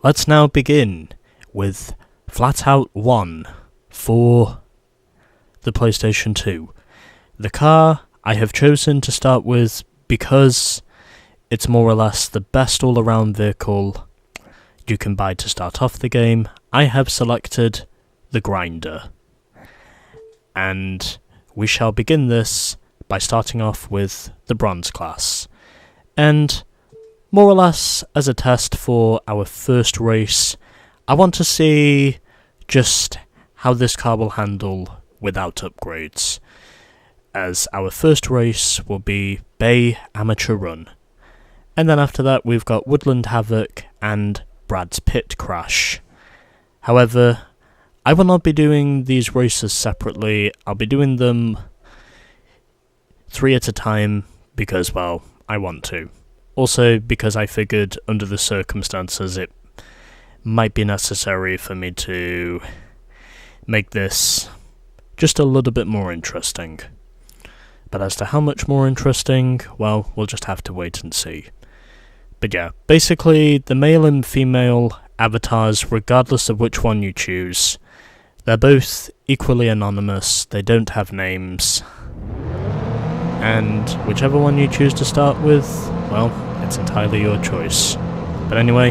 Let's now begin with FlatOut 1 for the PlayStation 2. The car I have chosen to start with because it's more or less the best all-around vehicle you can buy to start off the game. I have selected the Grinder. And we shall begin this by starting off with the Bronze class. And more or less as a test for our first race, I want to see just how this car will handle without upgrades, as our first race will be Bay Amateur Run. And then after that we've got Woodland Havoc and Brad's Pit Crash. However, I will not be doing these races separately. I'll be doing them 3 at a time because, well, I want to. Also, because I figured under the circumstances it might be necessary for me to make this just a little bit more interesting. But as to how much more interesting, well, we'll just have to wait and see. But yeah, basically the male and female avatars, regardless of which one you choose, they're both equally anonymous, they don't have names. And whichever one you choose to start with, well, it's entirely your choice. But anyway,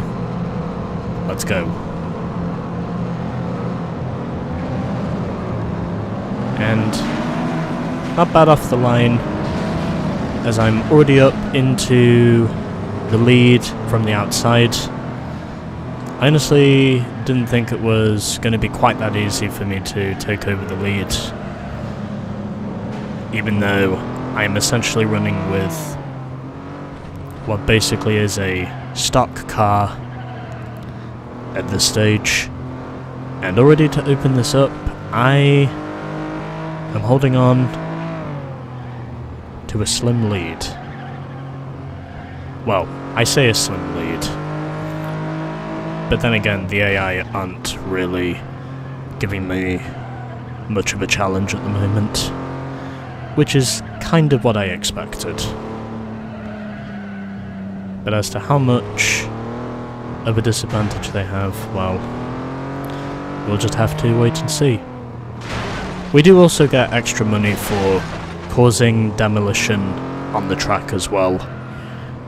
let's go. And not bad off the line, as I'm already up into the lead from the outside. I honestly didn't think it was going to be quite that easy for me to take over the lead, even though I am essentially running with what basically is a stock car at this stage. And already to open this up, I am holding on to a slim lead. Well, I say a slim lead, but then again, the AI aren't really giving me much of a challenge at the moment, which is kind of what I expected. But as to how much of a disadvantage they have, well, we'll just have to wait and see. We do also get extra money for causing demolition on the track as well,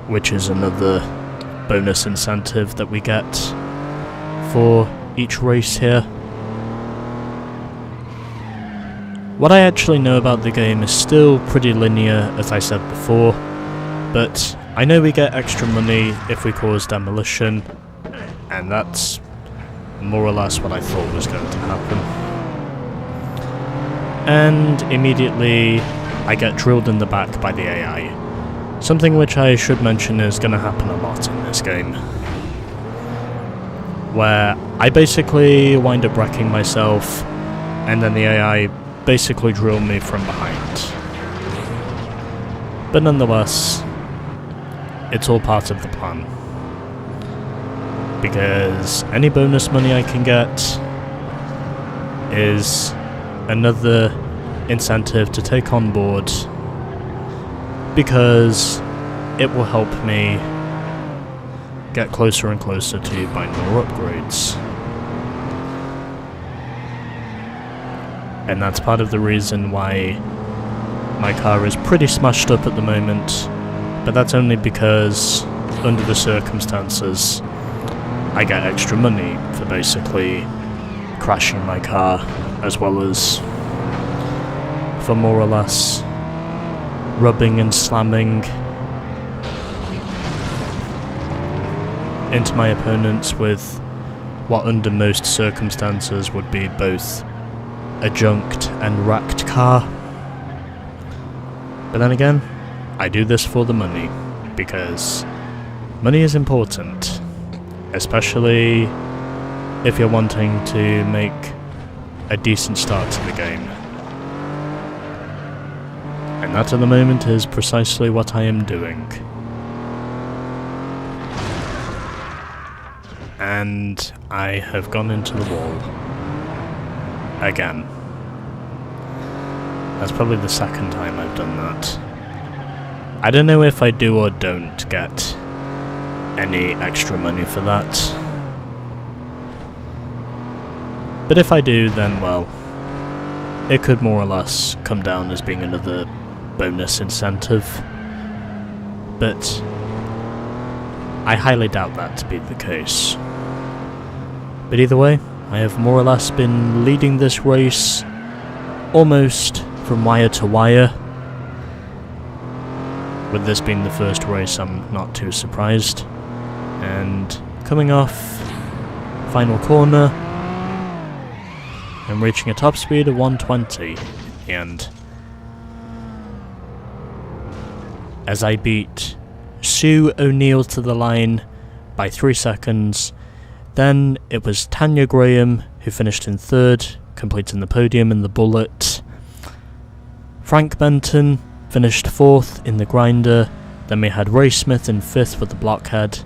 which is another bonus incentive that we get for each race here. What I actually know about the game is still pretty linear, as I said before, but I know we get extra money if we cause demolition, and that's more or less what I thought was going to happen. And immediately I get drilled in the back by the AI, something which I should mention is going to happen a lot in this game, where I basically wind up wrecking myself, and then the AI basically drill me from behind. But nonetheless, it's all part of the plan, because any bonus money I can get is another incentive to take on board, because it will help me get closer and closer to buying more upgrades. And that's part of the reason why my car is pretty smashed up at the moment, but that's only because, under the circumstances, I get extra money for basically crashing my car, as well as for more or less rubbing and slamming into my opponents with what under most circumstances would be both a junked and wrecked car. But then again, I do this for the money, because money is important, especially if you're wanting to make a decent start to the game. And that at the moment is precisely what I am doing. And I have gone into the wall. Again. That's probably the second time I've done that. I don't know if I do or don't get any extra money for that. But if I do, then, well, it could more or less come down as being another bonus incentive. But I highly doubt that to be the case. But either way, I have more or less been leading this race almost from wire to wire. With this being the first race, I'm not too surprised. And coming off final corner, I'm reaching a top speed of 120 in the end. As I beat Sue O'Neill to the line by 3 seconds. Then it was Tanya Graham who finished in third, completing the podium in the Bullet. Frank Benton finished fourth in the Grinder. Then we had Ray Smith in fifth with the Blockhead.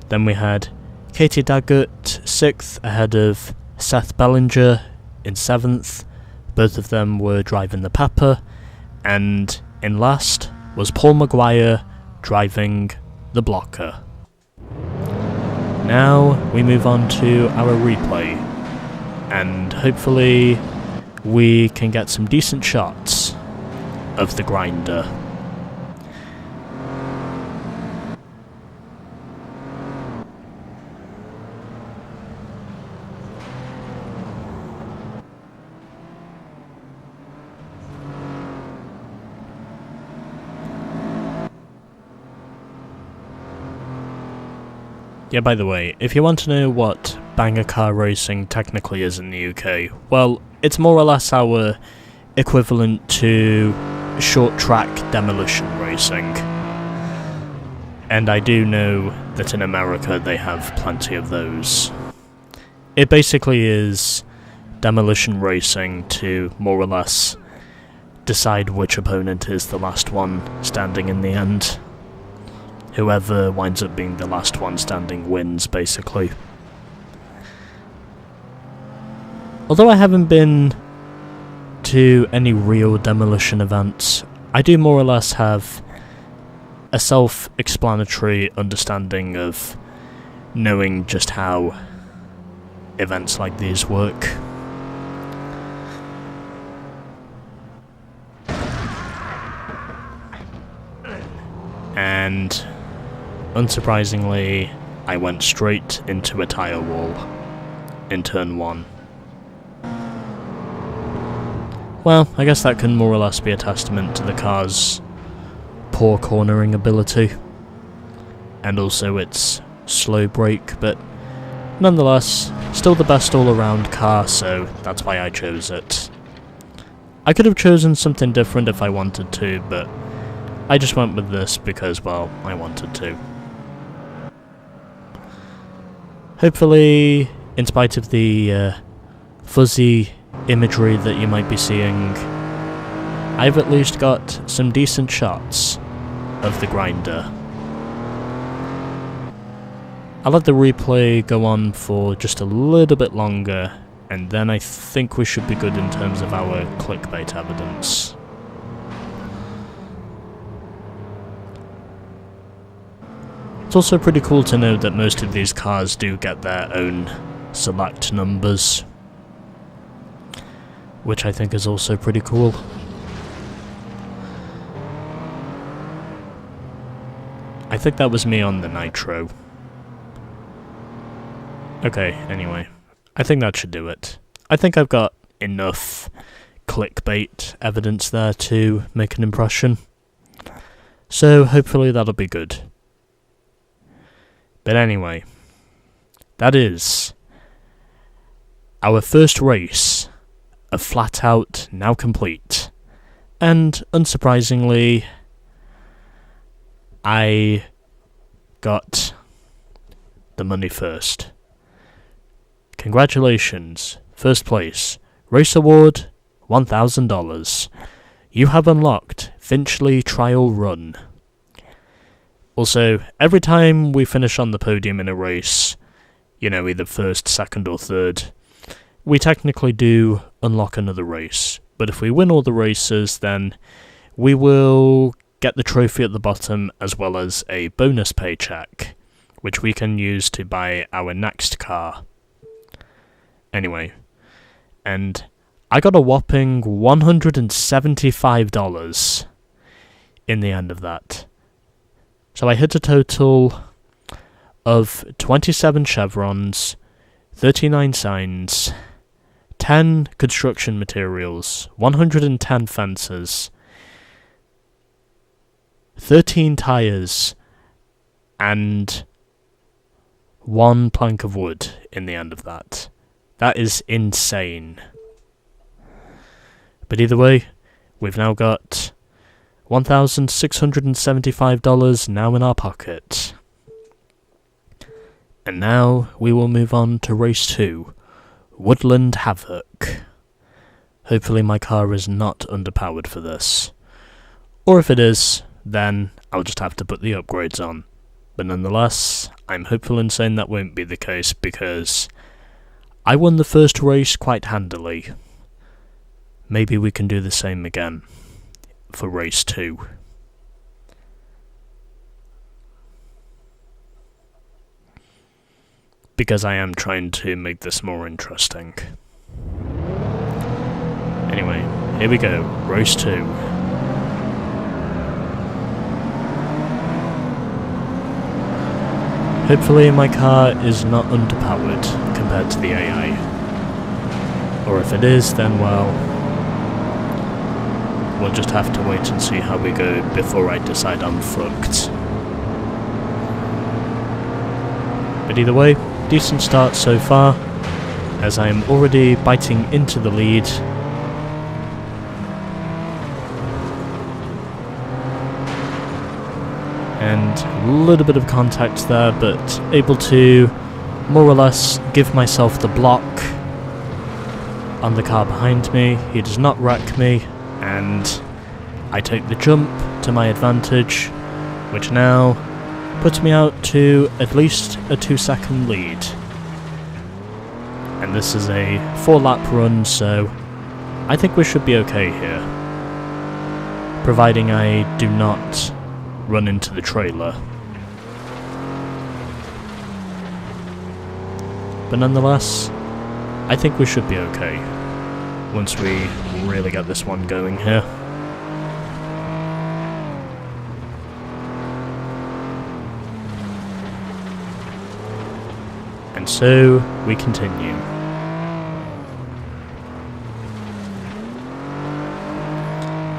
Then we had Katie Daggett sixth ahead of Seth Bellinger in seventh. Both of them were driving the Pepper. And in last was Paul Maguire driving the Blocker. Now we move on to our replay, and hopefully we can get some decent shots of the Grinder. Yeah, by the way, if you want to know what banger car racing technically is in the UK, well, it's more or less our equivalent to short track demolition racing. And I do know that in America they have plenty of those. It basically is demolition racing to more or less decide which opponent is the last one standing in the end. Whoever winds up being the last one standing wins, basically. Although I haven't been to any real demolition events, I do more or less have a self-explanatory understanding of knowing just how events like these work. And unsurprisingly, I went straight into a tyre wall in turn 1. Well, I guess that can more or less be a testament to the car's poor cornering ability, and also its slow brake, but nonetheless, still the best all-around car, so that's why I chose it. I could have chosen something different if I wanted to, but I just went with this because, well, I wanted to. Hopefully, in spite of the fuzzy imagery that you might be seeing, I've at least got some decent shots of the Grinder. I'll let the replay go on for just a little bit longer, and then I think we should be good in terms of our clickbait evidence. It's also pretty cool to know that most of these cars do get their own select numbers, which I think is also pretty cool. I think that was me on the Nitro. Okay, anyway, I think that should do it. I think I've got enough clickbait evidence there to make an impression, so hopefully that'll be good. But anyway, that is our first race of FlatOut now complete. And unsurprisingly, I got the money first. Congratulations, first place, race award $1,000. You have unlocked Finchley Trial Run. Also, every time we finish on the podium in a race, you know, either first, second or third, we technically do unlock another race. But if we win all the races, then we will get the trophy at the bottom as well as a bonus paycheck, which we can use to buy our next car. Anyway, and I got a whopping $175 in the end of that. So I hit a total of 27 chevrons, 39 signs, 10 construction materials, 110 fences, 13 tires, and 1 plank of wood in the end of that. That is insane. But either way, we've now got $1,675 now in our pocket. And now we will move on to race 2, Woodland Havoc. Hopefully my car is not underpowered for this. Or if it is, then I'll just have to put the upgrades on. But nonetheless, I'm hopeful in saying that won't be the case because I won the first race quite handily. Maybe we can do the same again for race 2. Because I am trying to make this more interesting. Anyway, here we go, race 2. Hopefully my car is not underpowered compared to the AI. Or if it is, then well, we'll just have to wait and see how we go before I decide I'm fucked. But either way, decent start so far, as I am already biting into the lead. And a little bit of contact there, but able to more or less give myself the block on the car behind me. He does not wreck me, and I take the jump to my advantage, which now puts me out to at least a 2-second lead. And this is a 4-lap run, so I think we should be okay here, providing I do not run into the trailer. But nonetheless, I think we should be okay once we really get this one going here. And so we continue.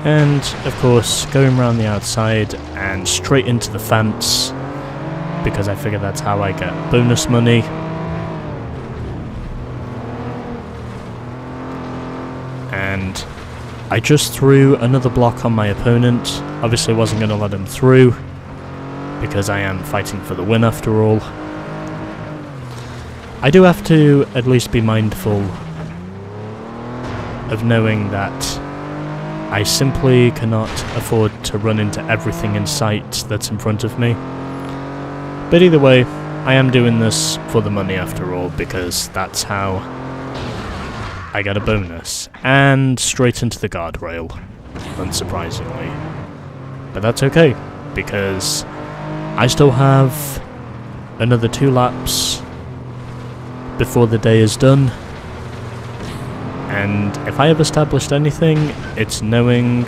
And, of course, going around the outside and straight into the fence, because I figure that's how I get bonus money. And I just threw another block on my opponent. Obviously wasn't going to let him through, because I am fighting for the win after all. I do have to at least be mindful of knowing that I simply cannot afford to run into everything in sight that's in front of me. But either way, I am doing this for the money after all, because that's how I get a bonus. And straight into the guardrail, unsurprisingly. But that's okay, because I still have another 2 laps before the day is done. And if I have established anything, it's knowing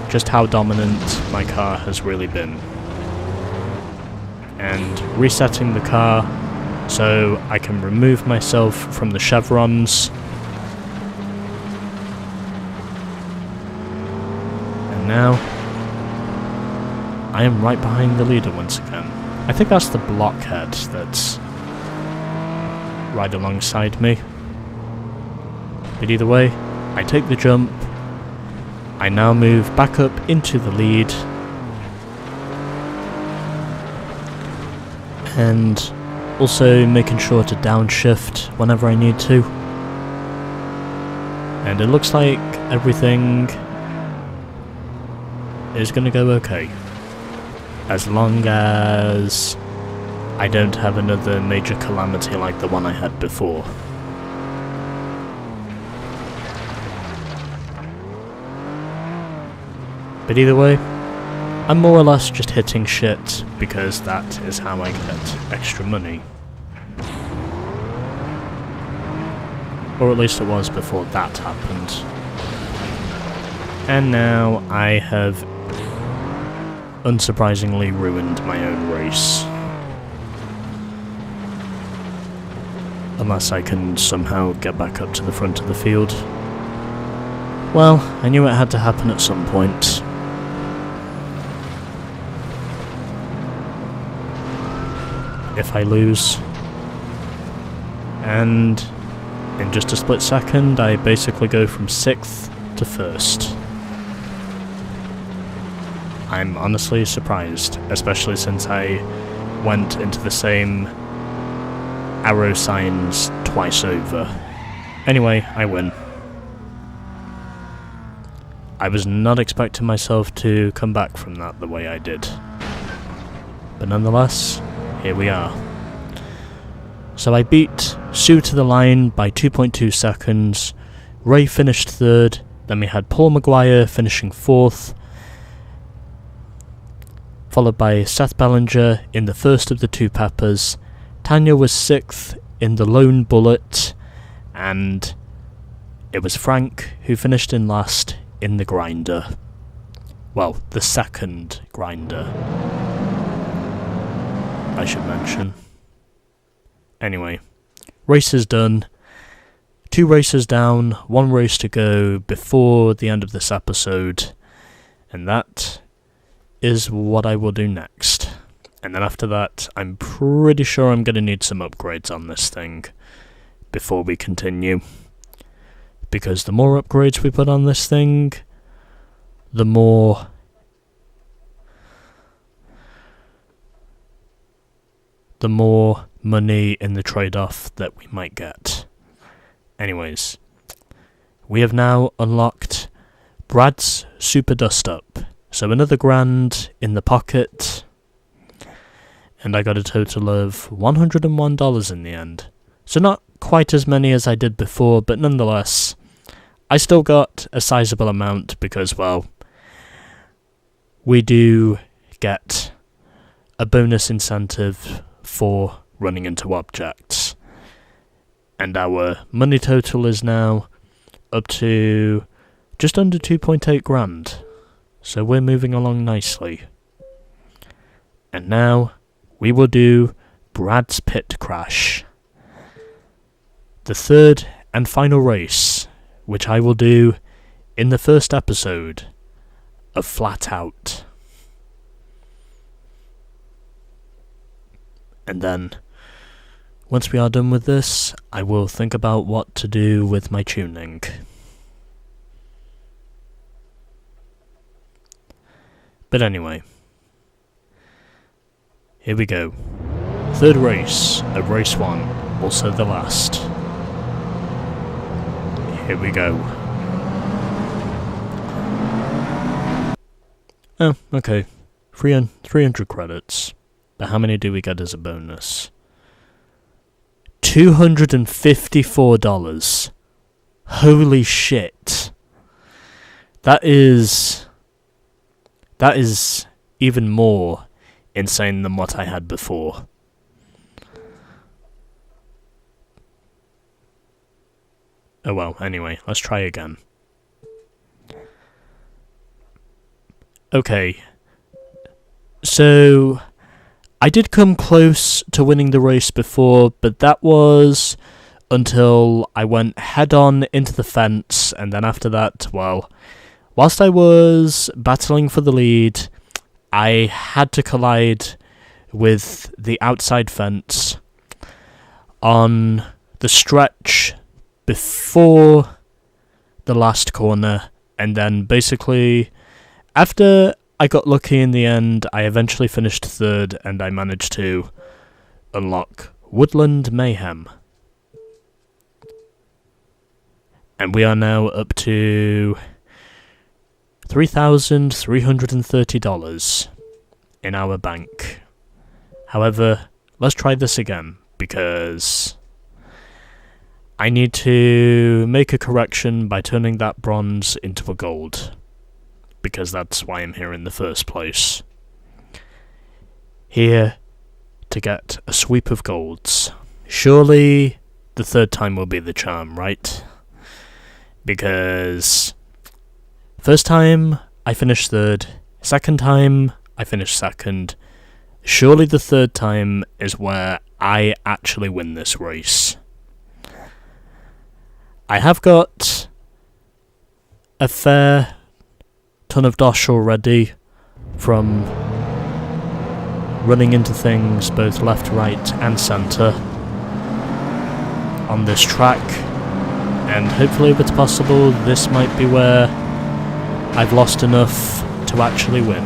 just how dominant my car has really been. And resetting the car so I can remove myself from the chevrons. And now, I am right behind the leader once again. I think that's the blockhead that's right alongside me. But either way, I take the jump. I now move back up into the lead. And also making sure to downshift whenever I need to. And it looks like everything is going to go okay. As long as I don't have another major calamity like the one I had before. But either way, I'm more or less just hitting shit, because that is how I get extra money. Or at least it was before that happened. And now I have unsurprisingly ruined my own race. Unless I can somehow get back up to the front of the field. Well, I knew it had to happen at some point. If I lose. And in just a split second, I basically go from 6th to 1st. I'm honestly surprised, especially since I went into the same arrow signs twice over. Anyway, I win. I was not expecting myself to come back from that the way I did. But nonetheless, here we are. So I beat Sue to the line by 2.2 seconds, Ray finished 3rd, then we had Paul Maguire finishing 4th, followed by Seth Bellinger in the first of the two Peppers. Tanya was 6th in the Lone Bullet, and it was Frank who finished in last in the Grinder. Well, the second Grinder, I should mention. Anyway, race is done. 2 races down, 1 race to go before the end of this episode, and that is what I will do next. And then after that, I'm pretty sure I'm going to need some upgrades on this thing before we continue. Because the more upgrades we put on this thing, the more money in the trade-off that we might get. Anyways, we have now unlocked Brad's Super Dust-Up. So another grand in the pocket, and I got a total of $101 in the end. So not quite as many as I did before, but nonetheless, I still got a sizable amount because, well, we do get a bonus incentive for running into objects. And our money total is now up to just under 2.8 grand. So we're moving along nicely. And now we will do Brad's Pit Crash. The third and final race, which I will do in the first episode of FlatOut. And then, once we are done with this, I will think about what to do with my tuning. But anyway, here we go. Third race of race 1, also the last. Here we go. Oh, okay. 300 credits. But how many do we get as a bonus? $254. Holy shit. That is even more insane than what I had before. Oh well, anyway, let's try again. Okay. So, I did come close to winning the race before, but that was until I went head-on into the fence, and then after that, well, whilst I was battling for the lead, I had to collide with the outside fence on the stretch before the last corner, and then basically, after I got lucky in the end, I eventually finished 3rd, and I managed to unlock Woodland Mayhem. And we are now up to $3,330 in our bank. However, let's try this again, because I need to make a correction by turning that bronze into a gold. Because that's why I'm here in the first place. Here to get a sweep of golds. Surely the third time will be the charm, right? Because first time I finished third, second time I finished second. Surely the third time is where I actually win this race. I have got a fair ton of dosh already from running into things both left, right and centre on this track, and hopefully if it's possible this might be where I've lost enough to actually win.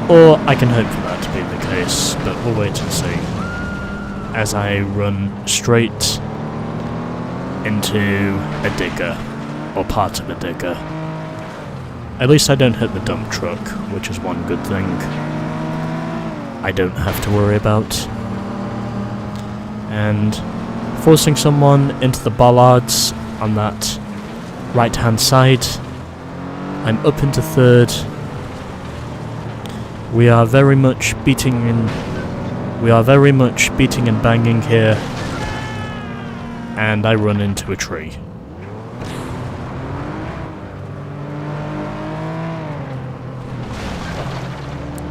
Or I can hope for that to be the case, but we'll wait and see. As I run straight into a digger, or part of a digger. At least I don't hit the dump truck, which is one good thing I don't have to worry about. And forcing someone into the bollards on that right hand side. I'm up into third. We are very much beating and banging here, and I run into a tree.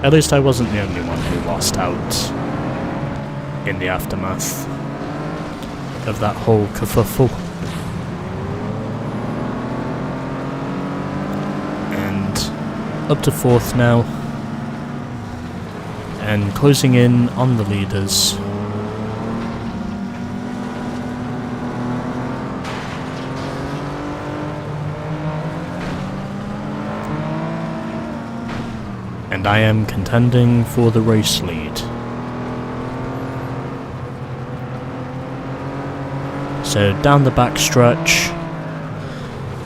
At least I wasn't the only one who lost out in the aftermath of that whole kerfuffle. And up to fourth now, and closing in on the leaders. And I am contending for the race lead. So down the back stretch,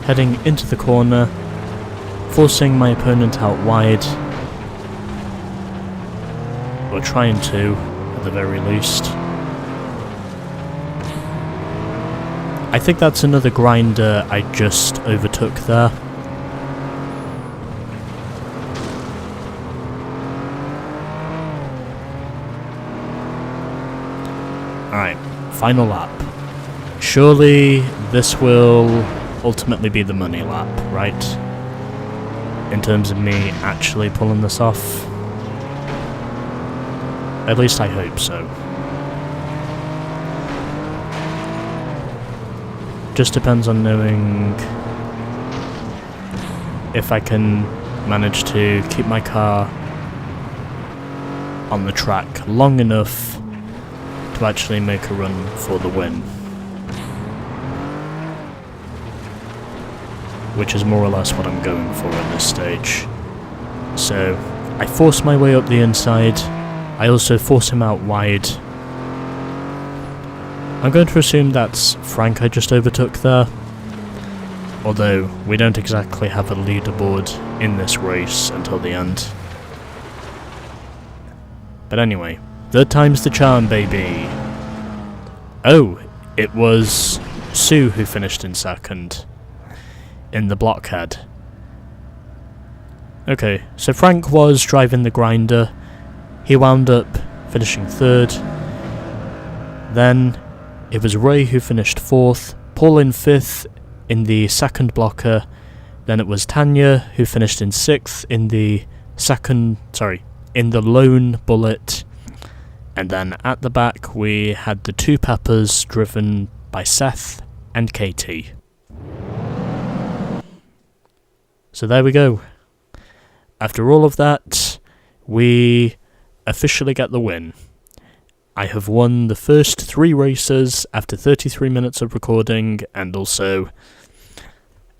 heading into the corner, forcing my opponent out wide, or trying to, at the very least. I think that's another grinder I just overtook there. Alright, final lap. Surely this will ultimately be the money lap, right? In terms of me actually pulling this off. At least I hope so. Just depends on knowing if I can manage to keep my car on the track long enough to actually make a run for the win. Which is more or less what I'm going for at this stage. So, I force my way up the inside. I also force him out wide. I'm going to assume that's Frank I just overtook there. Although, we don't exactly have a leaderboard in this race until the end. But anyway, third time's the charm, baby! Oh, it was Sue who finished in second. In the blockhead. Okay, so Frank was driving the grinder. He wound up finishing third. Then it was Ray who finished fourth, Paul in fifth in the second blocker. Then it was Tanya who finished in sixth in the lone bullet. And then at the back we had the two peppers driven by Seth and Katie. So there we go. After all of that, we officially get the win. I have won the first 3 races after 33 minutes of recording, and also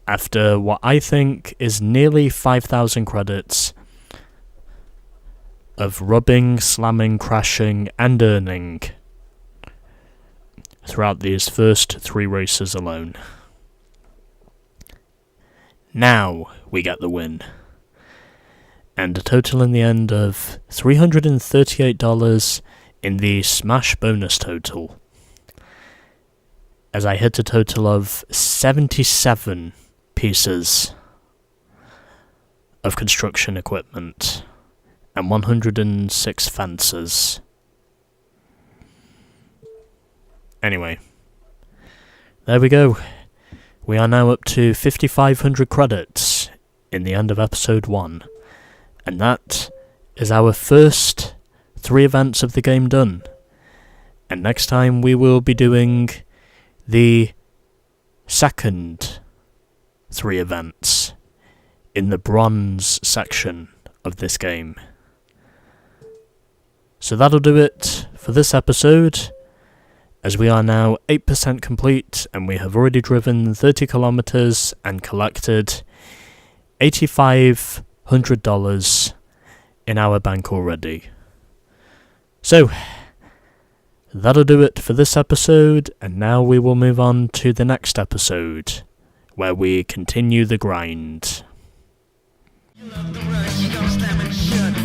after what I think is nearly 5,000 credits of rubbing, slamming, crashing, and earning throughout these first 3 races alone. Now we get the win. And a total in the end of $338 in the Smash bonus total. As I hit a total of 77 pieces of construction equipment and 106 fences. Anyway, there we go. We are now up to 5,500 credits in the end of episode 1. And that is our first 3 events of the game done. And next time we will be doing the second 3 events in the bronze section of this game. So that'll do it for this episode, as we are now 8% complete and we have already driven 30 kilometers and collected $8,500 in our bank already. So, that'll do it for this episode, and now we will move on to the next episode, where we continue the grind. You love the rush, you gon' slam it shut.